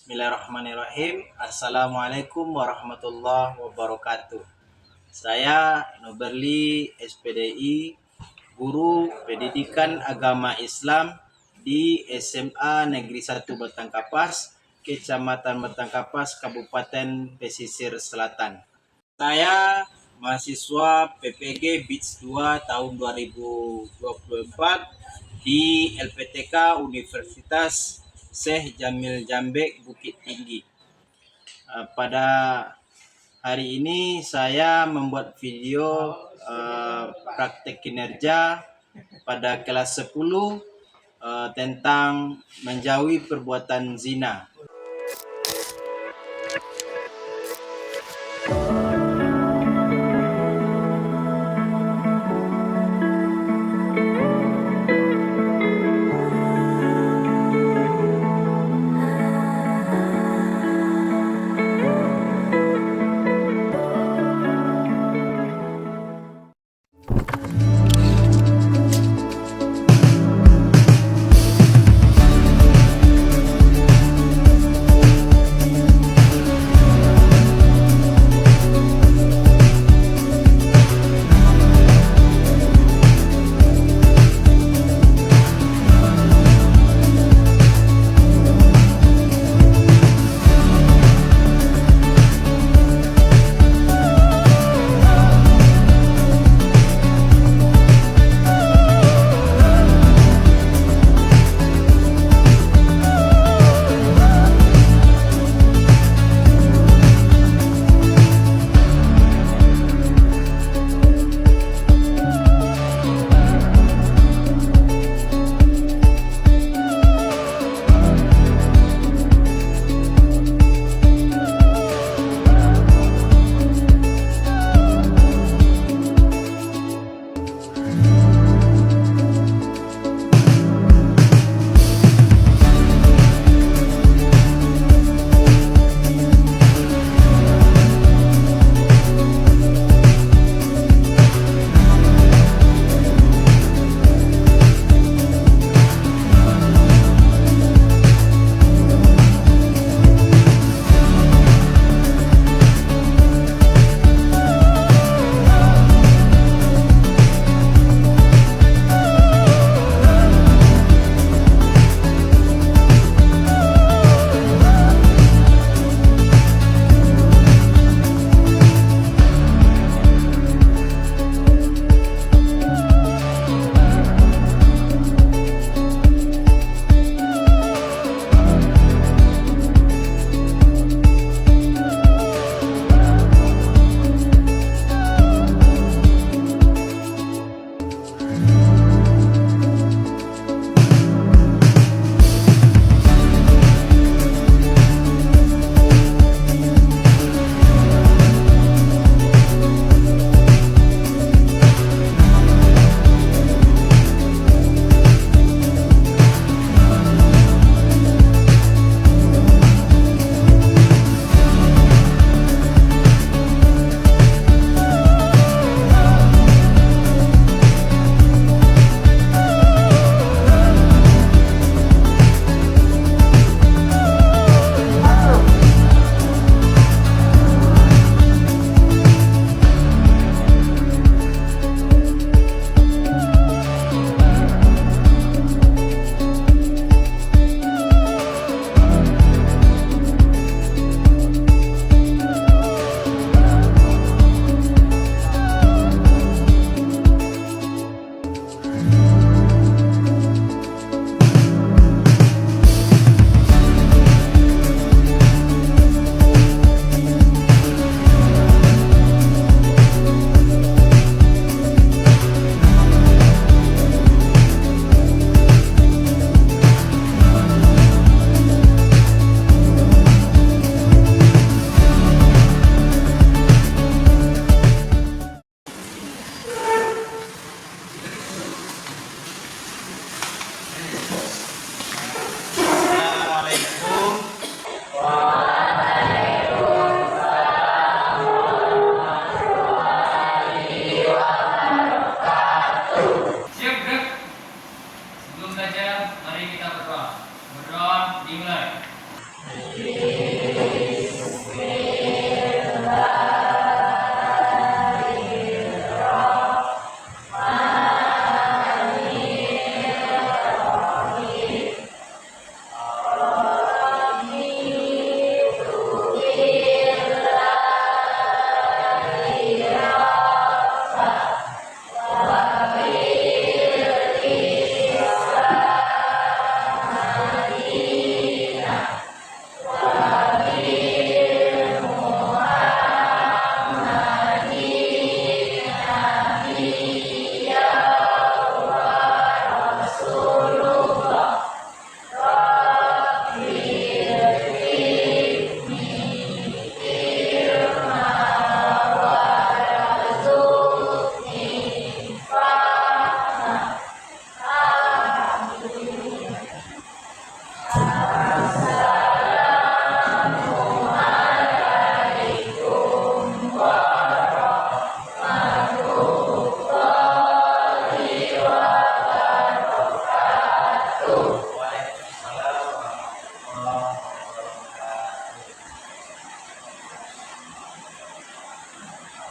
Bismillahirrahmanirrahim. Assalamualaikum warahmatullahi wabarakatuh. Saya Noberli SPDI, guru pendidikan agama Islam di SMA Negeri 1 Batangkapas, Kecamatan Batangkapas, Kabupaten Pesisir Selatan. Saya mahasiswa PPG BITS 2 tahun 2024 di LPTK Universitas Syekh Jamil Jambek Bukit Tinggi. Pada hari ini saya membuat video praktek kinerja pada kelas 10 tentang menjauhi perbuatan zina.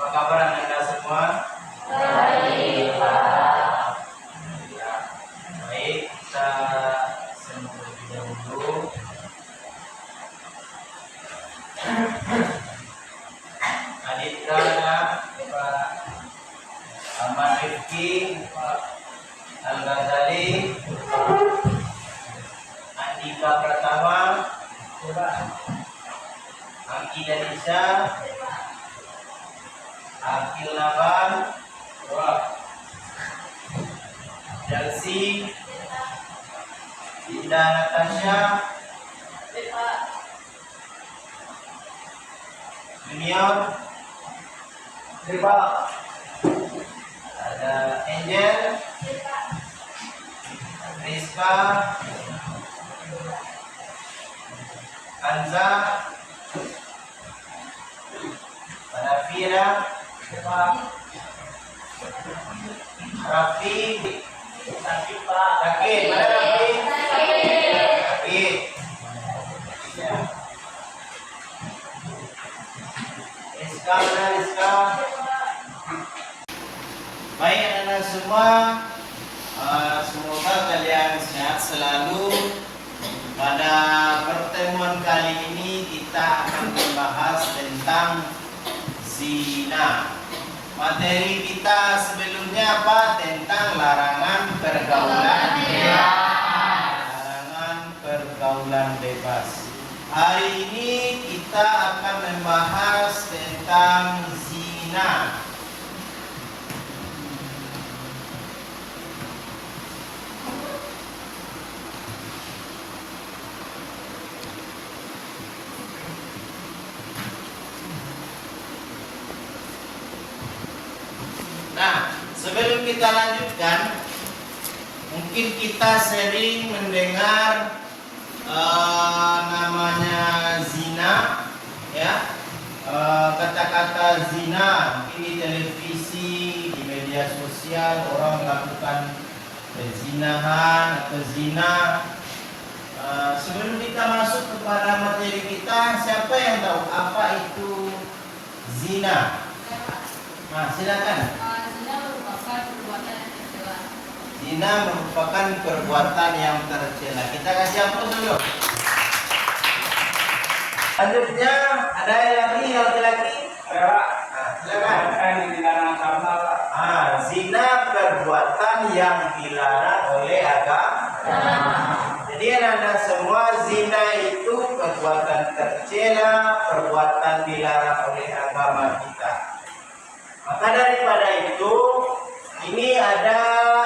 Apa kabar Anda semua? Baik, Pak. Ya, baik, kita terlebih dahulu Adita, Pak Ahmad Rifki, Pak Al-Ghazali, Andika Pratama, Angki Danisa, Akil Naban, Chelsea, Dinda Natasha, Junior, ada Angel, Rizka, Anza, ada Fira, Rafi, Rakit, mana Rafi? Rakit. Ya. Rizka, mana Rizka? Baik anak-anak semua, semoga kalian sehat selalu. Pada pertemuan kali ini kita akan membahas tentang zina. Materi kita sebelumnya apa? Tentang larangan pergaulan bebas. Larangan pergaulan bebas. Hari ini kita akan membahas tentang zina. Nah, sebelum kita lanjutkan, mungkin kita sering mendengar namanya zina, ya, kata-kata zina mungkin di televisi, di media sosial orang melakukan perzinahan atau zina. Sebelum kita masuk kepada materi kita, siapa yang tahu apa itu zina? Nah, silakan. Zina merupakan perbuatan yang tercela. Kita kasih aplaus dulu. Selanjutnya ada lagi laki-laki. Silakan. Zina perbuatan yang dilarang oleh agama. Jadi Anda semua, zina itu perbuatan tercela, perbuatan dilarang oleh agama kita. Maka daripada itu, ini ada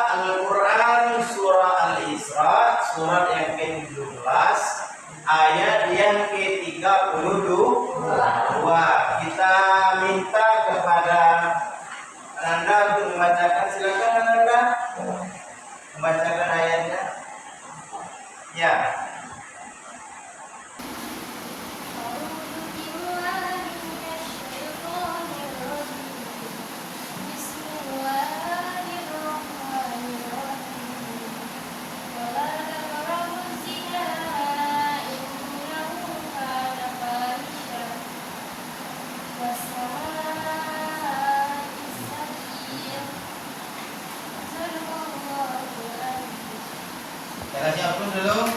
Al-Quran surah Al-Isra, surat yang ke-17, ayat yang ke-32. Kita minta kepada Anda untuk membacakan, silakan Anda membacakan ayatnya. Ya. dulu.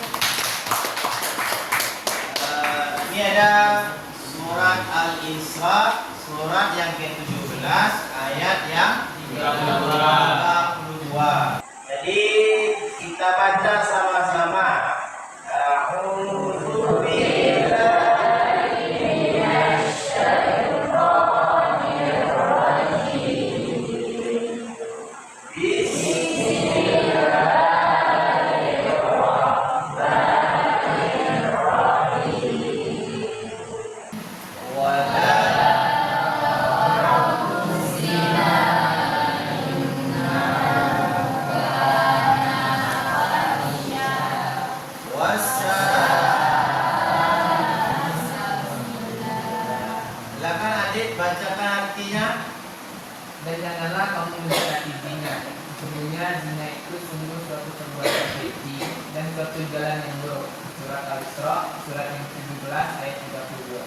Ini ada surat Al-Isra, surat yang ke-17, ayat yang 32. Jadi kita baca sama-sama. A'udzu billahi minasyaitonir rajim. Silakan adik bacakan artinya. Dan janganlah kamu mendekati zina. Sesungguhnya zina itu sungguh suatu perbuatan keji dan suatu jalan yang buruk. Surat Al-Isra, surat yang ke-17 ayat 32.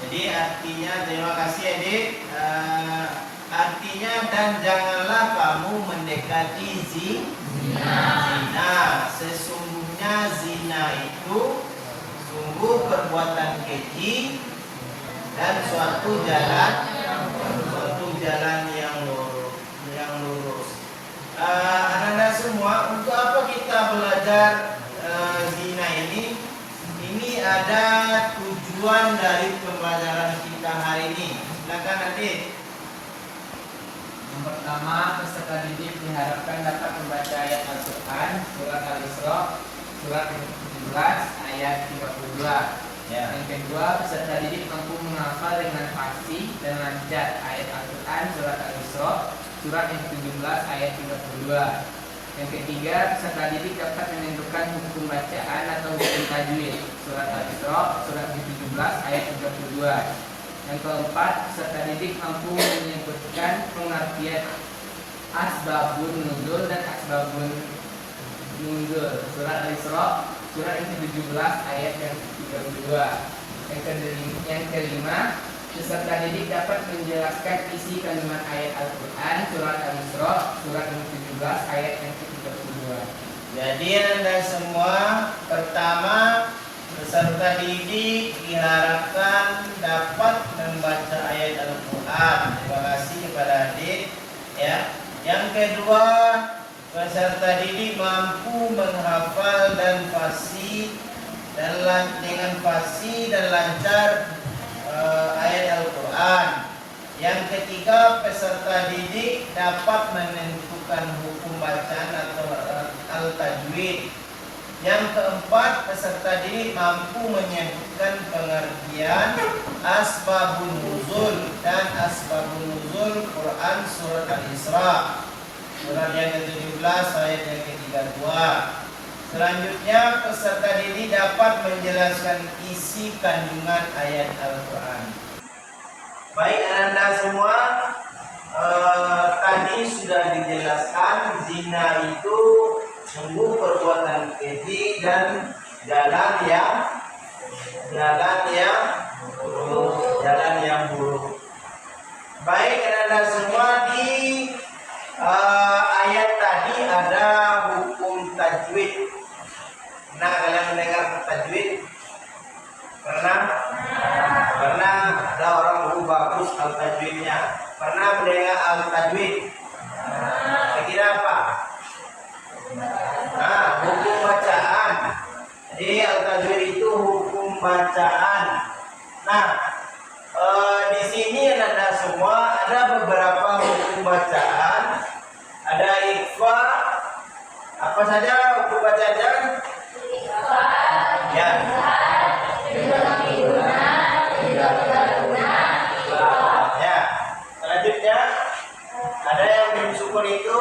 Jadi artinya, terima kasih adik. Artinya, dan janganlah kamu mendekati zina. Sesungguhnya zina itu sungguh perbuatan keji dan suatu jalan yang lurus. Anak-anak semua, untuk apa kita belajar zina ini? Ini ada tujuan dari pembelajaran kita hari ini. Silakan adik. Yang pertama, peserta didik diharapkan dapat membaca ayat Al-Quran, surat Al-Isra, surat yang ke-17 ayat 32. Ya. Yang kedua, peserta didik mampu menghafal dengan fasih dan lancar ayat Al-Quran surat Al-Isra, surat yang ke-17 ayat 32. Yang ketiga, peserta didik dapat menentukan hukum bacaan atau hukum tajwid surat Al-Isra, surat yang ke-17 ayat 32. Yang keempat, peserta didik mampu menyebutkan pengertian asbabun nuzul dan asbabun nuzul surat Al-Isra, surat yang ke-17 ayat yang ke-32. Yang kelima, peserta didik dapat menjelaskan isi kandungan ayat Al-Quran surat Al-Isra, surat yang ke-17 ayat yang ke-32. Jadi Anda semua, pertama, peserta didik diharapkan dapat membaca ayat Al-Quran. Terima kasih kepada adik. Ya. Yang kedua, peserta didik mampu menghafal dan fasih dengan fasih dan lancar ayat Al-Quran. Yang ketiga, peserta didik dapat menentukan hukum bacaan atau al-tajwid. Yang keempat, peserta didik mampu menyebutkan pengertian asbabun nuzul dan asbabun nuzul Quran surat Al-Isra, surat yang ke-17 ayat yang ke-32. Selanjutnya, peserta didik dapat menjelaskan isi kandungan ayat Al-Quran. Baik anak-anak semua, tadi sudah dijelaskan zina itu sungguh perbuatan keji dan jalan yang buruk. Baik anak-anak semua, di ayat tadi ada hukum tajwid. Nah, kalian mendengar tajwid? Pernah? Pernah? Ada orang guru bagus al-tajwidnya. Pernah mendengar al-tajwid? Kira apa? Nah, hukum bacaan. Jadi al-tajwid itu hukum bacaan. Nah, di sini anak-anak semua ada beberapa hukum bacaan. Ada ikhfa. Apa saja hukum bacaan? Ya. Ya. Selanjutnya ada yang bersyukur itu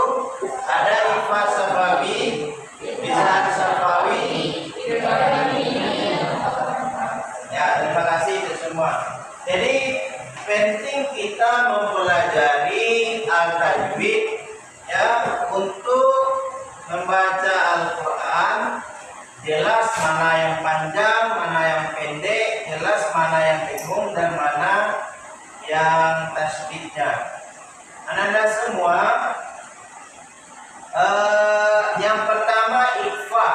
ada ikhfa safawi, lisan safawi. Ya, terima kasih itu semua. Jadi penting kita mempelajari al-tajwid ya, untuk membaca Al-Quran. Jelas mana yang panjang, mana yang pendek, jelas mana yang bingung dan mana yang tasbihnya. Anak-anak semua, yang pertama ikhfa.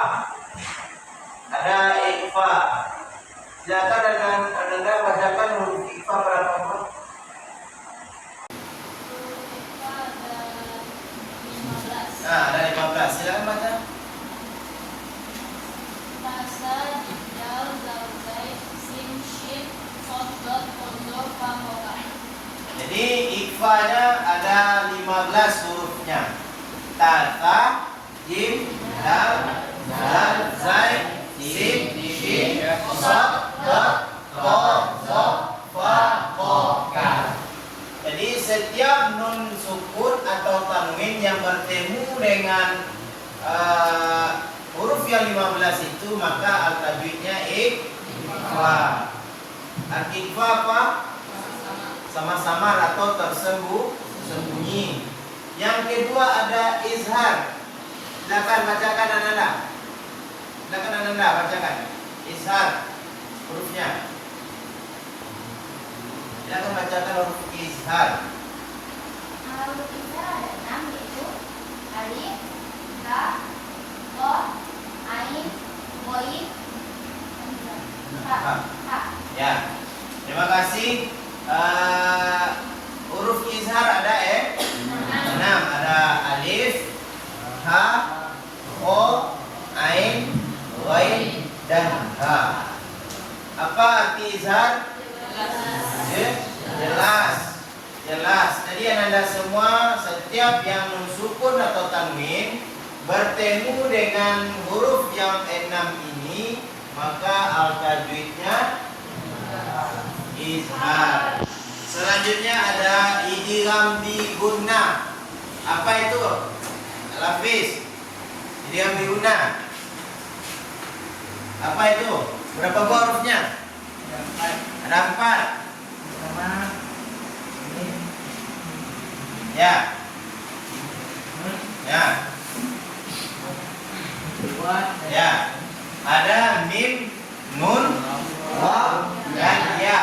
ada ikfa. Silakan dengan Anda bacakan huruf ikfa berapa huruf? Nah, ada 15. Silakan baca. Tasa, Jidal, Zauzai, Sim, Shin, Sod, Dot, Kondo, Pamoka. Jadi ikfanya ada 15 hurufnya. Ta, jim, dal, zal, zai, sim, shin, sod, dot, ko, zo, fa, ko, ka. Jadi setiap nun sukun atau tanwin yang bertemu dengan huruf yang 15 itu maka al-tajwidnya ikfa. Al-ikfa apa? Sama-sama atau tersembunyi. Yang kedua ada izhar. Silakan bacakan Ananda. Silakan Ananda bacakan. Izhar hurufnya. Silakan bacakan huruf izhar. Huruf izhar ada 6 yaitu alif, ta, to, ain, ghain, ha. Ya. Terima kasih. Huruf izhar ada 6. Ada alif, ha, ho, ain, ghain, dan ha. Apa arti izhar? Jelas. Jadi Anda semua setiap yang sukun atau tanwin bertemu dengan huruf yang 6 ini maka al-tajwidnya izhar. Selanjutnya ada idgham bi gunnah. Apa itu? Al-Hafiz. Idgham bi gunnah. Apa itu? Berapa buah hurufnya? Ada 4. Sama ini. Ya. Ya. Ada mim, nun, waw, dan ya.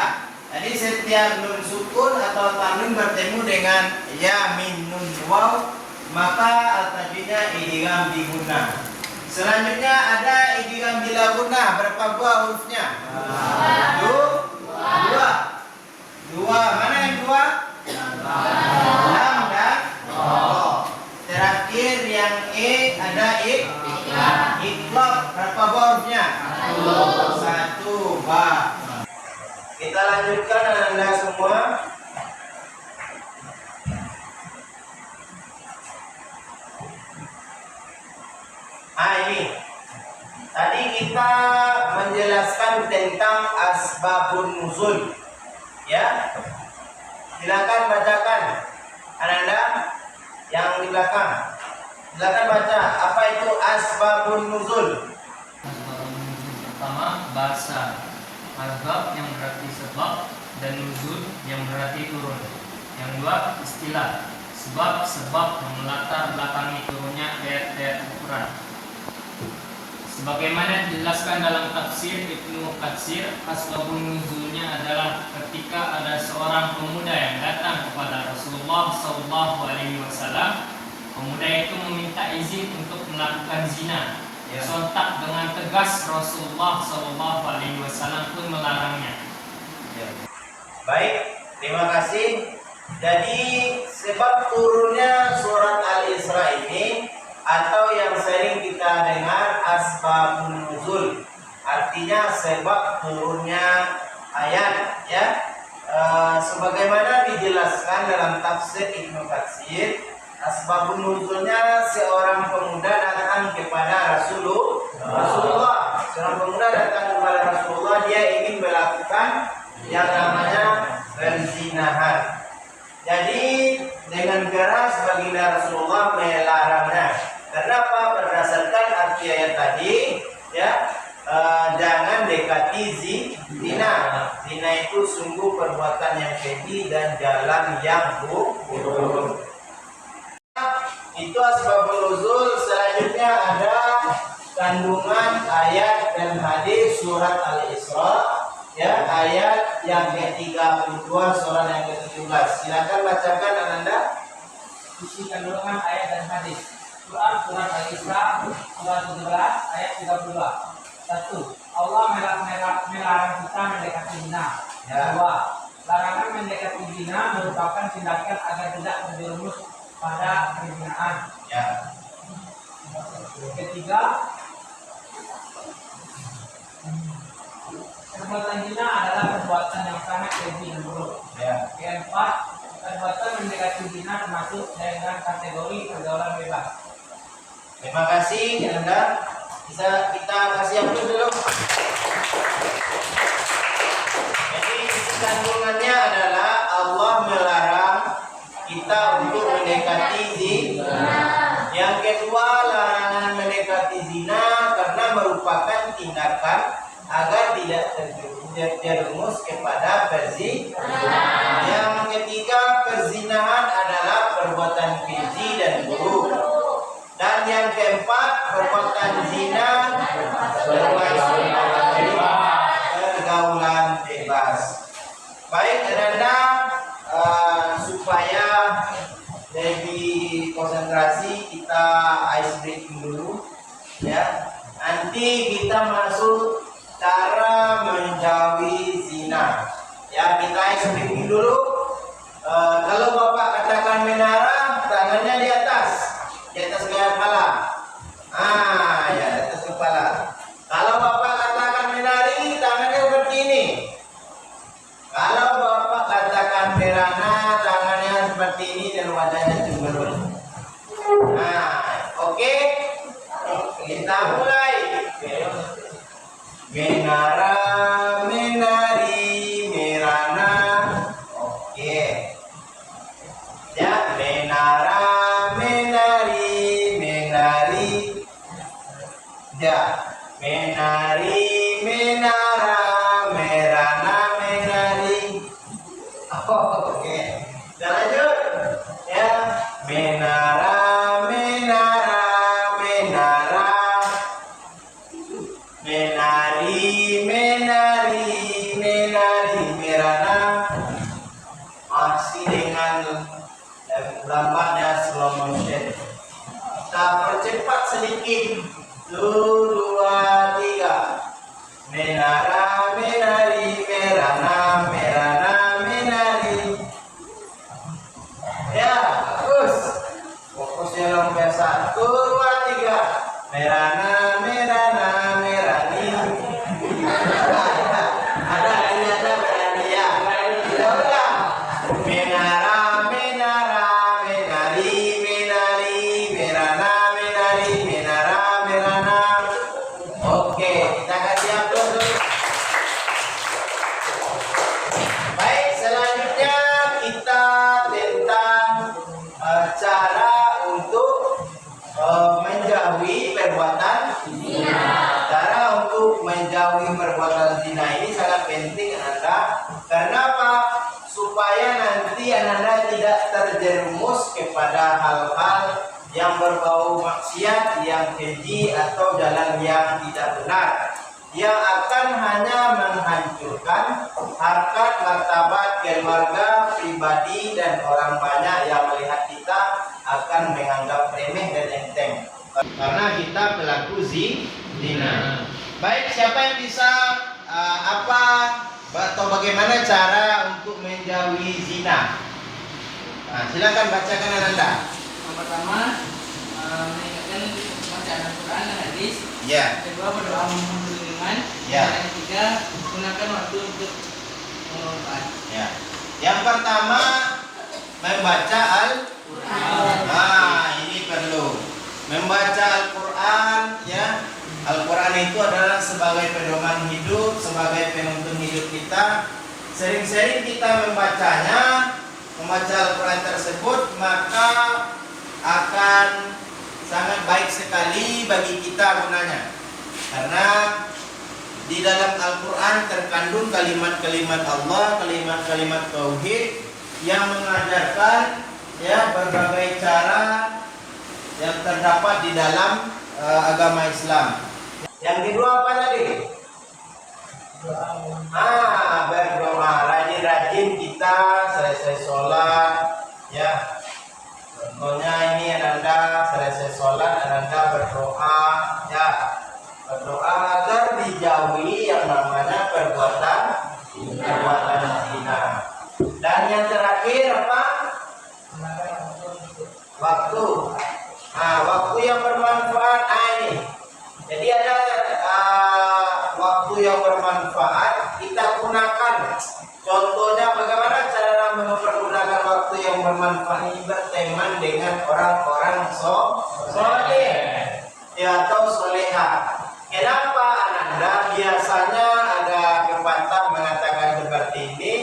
Jadi setiap nun sukun atau tanwin bertemu dengan ya, mim, nun, waw, maka al-tajwidnya idgham bi gunnah. Selanjutnya ada idgham bila gunnah. Berapa buah hurufnya? Dua. Mana yang dua? Lam dan ro. Terakhir yang ada iklab. Berapa buah hurufnya? 1. Ba. Kita lanjutkan Anda semua. Ini tadi kita menjelaskan tentang asbabun nuzul. Ya, silakan bacakan Anda yang di belakang. Silakan baca apa itu asbabun nuzul. Pertama, bahasa. Asbab yang berarti sebab dan nuzul yang berarti turun. Yang kedua, istilah. Sebab yang melatar belakangi turunnya ayat-ayat Al-Quran. Sebagaimana dijelaskan dalam tafsir Ibnu Katsir, asbabun nuzulnya adalah ketika ada seorang pemuda yang datang kepada Rasulullah SAW. Pemuda itu meminta izin untuk melakukan zina. Sontak dengan tegas Rasulullah SAW pun melarangnya. Baik, terima kasih. Jadi sebab turunnya surat Al-Isra ini atau yang sering kita dengar asbabun nuzul, artinya sebab turunnya ayat, ya. Sebagaimana dijelaskan dalam tafsir Ibnu Katsir, asbabun nuzulnya seorang pemuda datang kepada Rasulullah. Seorang pemuda datang kepada Rasulullah, dia ingin melakukan yang namanya perzinahan. Jadi dengan keras baginda Rasulullah melarangnya. Kenapa? Berdasarkan arti ayat tadi, ya, jangan dekati zina. Zina itu sungguh perbuatan yang keji dan jalan yang buruk. Itu asbabun nuzul. Selanjutnya ada kandungan ayat dan hadis surat Al-Isra. Ya, ayat yang ke-32 surah yang ke-17. Silakan bacakan Ananda. Isi kandungan ayat dan hadis. Quran surat Al-Isra surah 17 ayat 32. Satu, Allah melarang kita mendekati zina. Ya. Dua, larangan mendekati zina merupakan tindakan agar tidak terjerumus pada perzinaan. Ya. Ketiga, perbuatan zina adalah perbuatan yang sangat keji dan buruk. Ya. Keempat, perbuatan mendekati zina termasuk dengan kategori pergaulan bebas. Terima kasih Anda. Bisa kita kasih aplaus dulu. Jadi kandungannya adalah Allah melarang kita untuk mendekati zina. Yang kedua, larangan mendekati zina karena merupakan tindakan agar tidak terjerumus kepada perzinahan. Yang ketiga, perzinahan adalah perbuatan keji dan buruk. Dan yang keempat, perbuatan zina termasuk pergaulan bebas. Baik, Anda supaya lebih konsentrasi kita ice breaking dulu, ya. Nanti kita masuk cara menjauhi zina. Ya, kita ice breaking dulu. Kalau Bapak katakan menara, tangannya di atas kepala. Ya, di atas kepala. Kalau Bapak katakan menari, tangannya seperti ini. Kalau Bapak katakan merana, tangannya seperti ini dan wajahnya cemberut. Oke. Kita mulai. Menara, menari, merana. Oke. Ya, menara, menari, ya, menari, menara, merana, menari. Oke, kita lanjut. Ya, menara, menara, menara, menari, menari, menari, merana. Masih dengan lambatnya slow motion. Kita percepat sedikit. 1, 2, 3. Menara, menari, merana, merana, menari. Ya, bagus. Fokusnya luar biasa. 1, 2, 3. Merana, merana, merani. Ada berani ya. Kita ulang. Menara, menara, menari, menari, merana, menari, menara. Oke, kita kasih aplaus dulu. Baik, selanjutnya kita tentang cara untuk menjauhi perbuatan zina. Cara untuk menjauhi perbuatan zina ini sangat penting Anda. Kenapa? Supaya nanti Anda tidak terjerumus kepada hal-hal yang berbau maksiat, yang keji atau jalan yang tidak benar, yang akan hanya menghancurkan harkat martabat keluarga, pribadi dan orang banyak yang melihat kita akan menganggap remeh dan enteng karena kita pelaku zina. Baik, siapa yang bisa atau bagaimana cara untuk menjauhi zina? Silakan bacakan Anda. Yang pertama, mengingatkan bacaan Al-Quran dan hadis. Ya. Kedua, berdoa memohon perlindungan. Ya. Dan yang ketiga, gunakan waktu untuk mengumpulkan. Ya. Yang pertama, membaca Al-Quran. Ini perlu. Membaca Al-Quran, ya. Al-Quran itu adalah sebagai pedoman hidup, sebagai penuntun hidup kita. Sering-sering kita membacanya, membaca Al-Quran tersebut, maka akan sangat baik sekali bagi kita gunanya. Karena di dalam Al-Quran terkandung kalimat-kalimat Allah, kalimat-kalimat tauhid yang mengajarkan ya berbagai cara yang terdapat di dalam agama Islam. Yang kedua apa tadi? Berdoa. Rajin-rajin kita selesai sholat, ya. Contohnya ini Anda selesai sholat, Anda berdoa, ya. Berdoa agar berteman. Contohnya bagaimana cara mempergunakan waktu yang bermanfaat ini berteman dengan orang-orang soleh ya atau soleha. Kenapa Ananda biasanya ada pepatah mengatakan seperti ini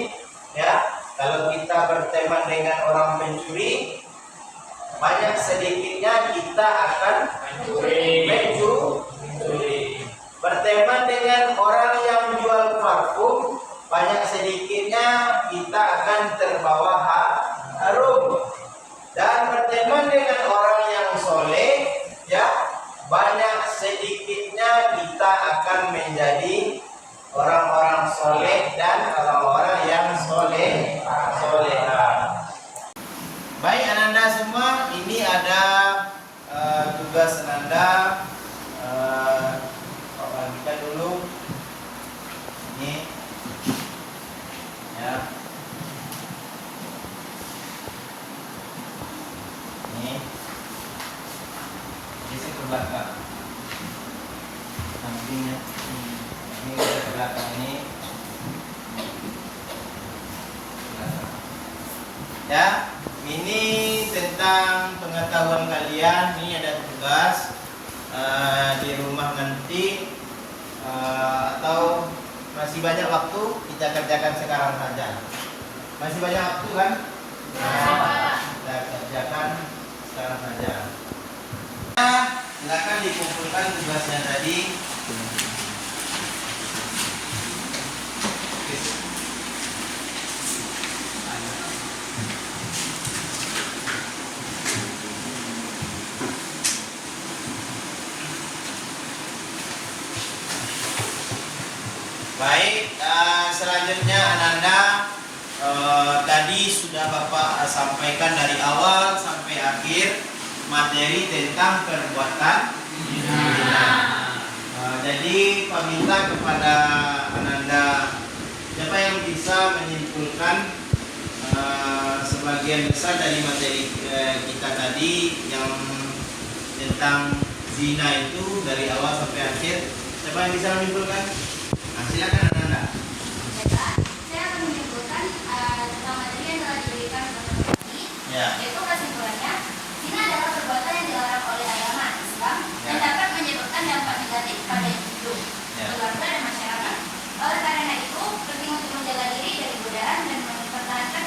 ya? Kalau kita berteman dengan orang pencuri, banyak sedikitnya kita akan mencuri. Berteman dengan orang yang jual parfum, banyak sedikitnya kita akan terbawa harum. Dan berteman dengan orang yang soleh, ya banyak sedikitnya kita akan menjadi orang-orang soleh dan orang-orang yang soleha. Baik Ananda semua, ini ada tugas Ananda. Kita dulu ini ya, ini ke belakang sampingnya, ini ke belakang ini ya. Ini tentang pengetahuan kalian. Ini ada tugas di rumah nanti, atau masih banyak waktu, kita kerjakan sekarang saja. Masih banyak waktu kan? Kita kerjakan sekarang saja. Silakan dikumpulkan tugasnya tadi. Baik, selanjutnya Ananda, tadi sudah Bapak sampaikan dari awal sampai akhir materi tentang perbuatan zina. Jadi Pak minta kepada Ananda, siapa yang bisa menyimpulkan sebagian besar dari materi kita tadi yang tentang zina itu dari awal sampai akhir, siapa yang bisa menyimpulkan? Silakan Ananda. Saya akan menyimpulkan tentang materi yang telah diberikan oleh tadi, yaitu kesimpulannya, zina adalah perbuatan yang dilarang oleh agama Islam dan dapat menyebabkan dampak negatif pada individu, keluarga dan masyarakat. Oleh karena itu, penting untuk menjaga diri dari godaan dan mempertahankan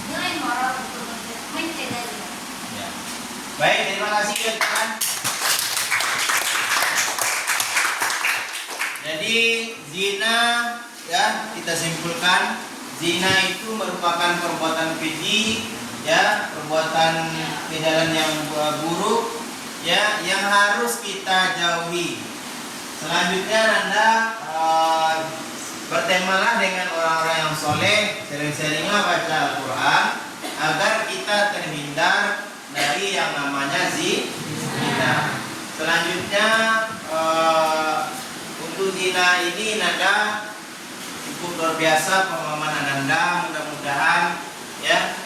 nilai moral untuk mencegah zina. Baik, terima kasih teman. Jadi zina, ya kita simpulkan, zina itu merupakan perbuatan keji, ya perbuatan kejalan yang buruk, ya yang harus kita jauhi. Selanjutnya Anda bertemalah dengan orang-orang yang soleh, sering-seringlah baca Al-Quran agar kita terhindar dari yang namanya zina. Selanjutnya untuk zina ini Nanda cukup luar biasa pemahaman Ananda. Mudah-mudahan ya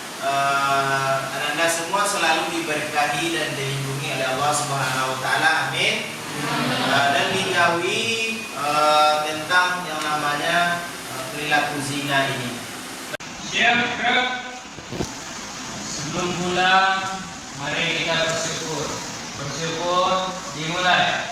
Ananda semua selalu diberkahi dan dilindungi oleh Allah Subhanahu Wa Taala. Amin. Dan dijauhi tentang yang namanya perilaku zina ini. Siap, gerak. Sebelum pulang, mari kita bersyukur. Bersyukur dimulai.